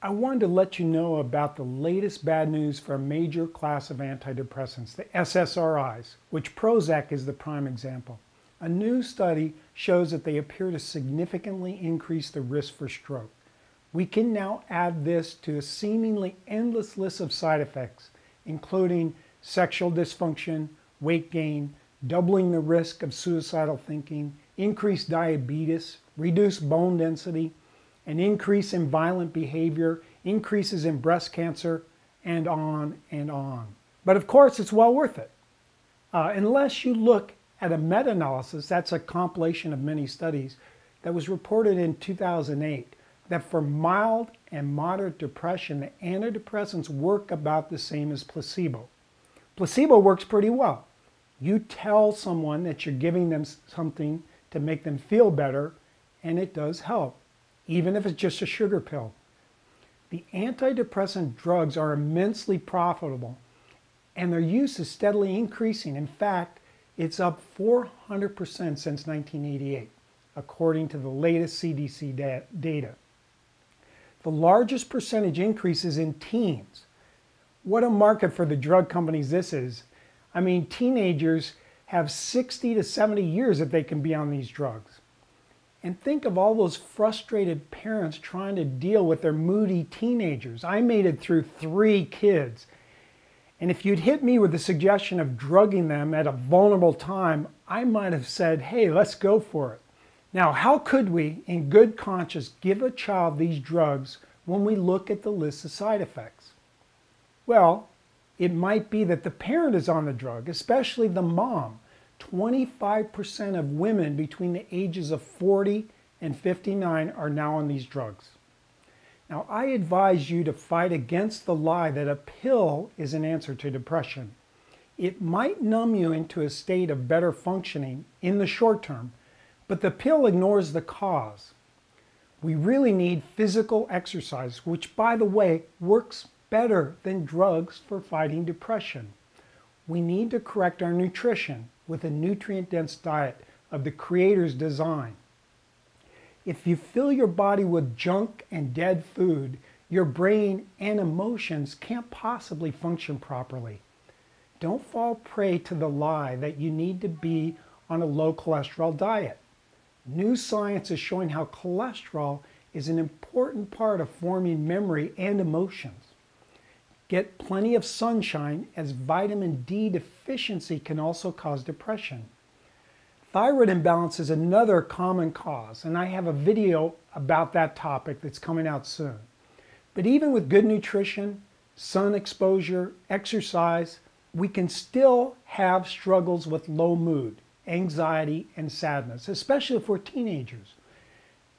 I wanted to let you know about the latest bad news for a major class of antidepressants, the SSRIs, which Prozac is the prime example. A new study shows that they appear to significantly increase the risk for stroke. We can now add this to a seemingly endless list of side effects, including sexual dysfunction, weight gain, doubling the risk of suicidal thinking, increased diabetes, reduced bone density, an increase in violent behavior, increases in breast cancer, and on and on. But of course, it's well worth it. Unless you look at a meta-analysis, that's a compilation of many studies, that was reported in 2008, that for mild and moderate depression, the antidepressants work about the same as placebo. Placebo works pretty well. You tell someone that you're giving them something to make them feel better, and it does help, even if it's just a sugar pill. The antidepressant drugs are immensely profitable, and their use is steadily increasing. In fact, it's up 400% since 1988, according to the latest CDC data. The largest percentage increase is in teens. What a market for the drug companies this is. I mean, teenagers have 60 to 70 years that they can be on these drugs. And think of all those frustrated parents trying to deal with their moody teenagers. I made it through 3 kids. And if you'd hit me with the suggestion of drugging them at a vulnerable time, I might have said, hey, let's go for it. Now, how could we, in good conscience, give a child these drugs when we look at the list of side effects? Well, it might be that the parent is on the drug, especially the mom. 25% of women between the ages of 40 and 59 are now on these drugs. Now, I advise you to fight against the lie that a pill is an answer to depression. It might numb you into a state of better functioning in the short term, but the pill ignores the cause. We really need physical exercise, which, by the way, works better than drugs for fighting depression. We need to correct our nutrition with a nutrient-dense diet of the Creator's design. If you fill your body with junk and dead food, your brain and emotions can't possibly function properly. Don't fall prey to the lie that you need to be on a low cholesterol diet. New science is showing how cholesterol is an important part of forming memory and emotions. Get plenty of sunshine, as vitamin D deficiency can also cause depression. Thyroid imbalance is another common cause, and I have a video about that topic that's coming out soon. But even with good nutrition, sun exposure, exercise, we can still have struggles with low mood, anxiety, and sadness, especially if we're teenagers.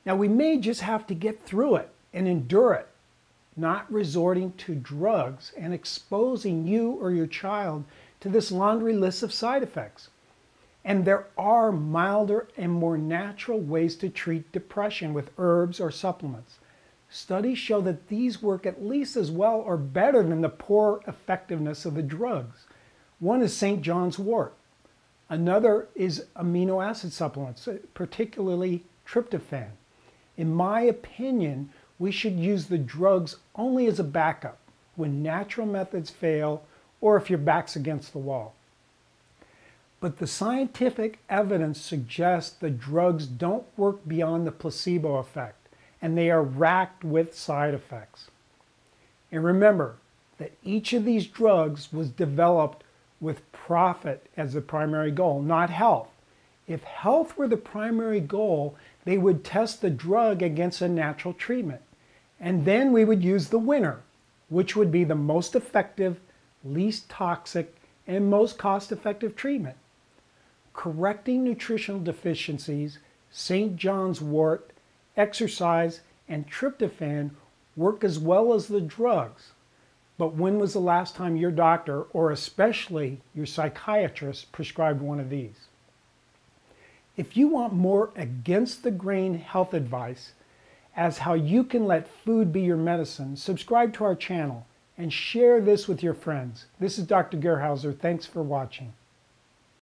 Now, we may just have to get through it and endure it, not resorting to drugs and exposing you or your child to this laundry list of side effects. And there are milder and more natural ways to treat depression with herbs or supplements. Studies show that these work at least as well or better than the poor effectiveness of the drugs. One is St. John's wort. Another is amino acid supplements, particularly tryptophan. In my opinion, we should use the drugs only as a backup when natural methods fail or if your back's against the wall. But the scientific evidence suggests the drugs don't work beyond the placebo effect, and they are racked with side effects. And remember that each of these drugs was developed with profit as the primary goal, not health. If health were the primary goal, they would test the drug against a natural treatment. And then we would use the winner, which would be the most effective, least toxic, and most cost-effective treatment. Correcting nutritional deficiencies, St. John's wort, exercise, and tryptophan work as well as the drugs. But when was the last time your doctor, or especially your psychiatrist, prescribed one of these? If you want more against-the-grain health advice as how you can let food be your medicine, subscribe to our channel and share this with your friends. This is Dr. Gerhauser. Thanks for watching.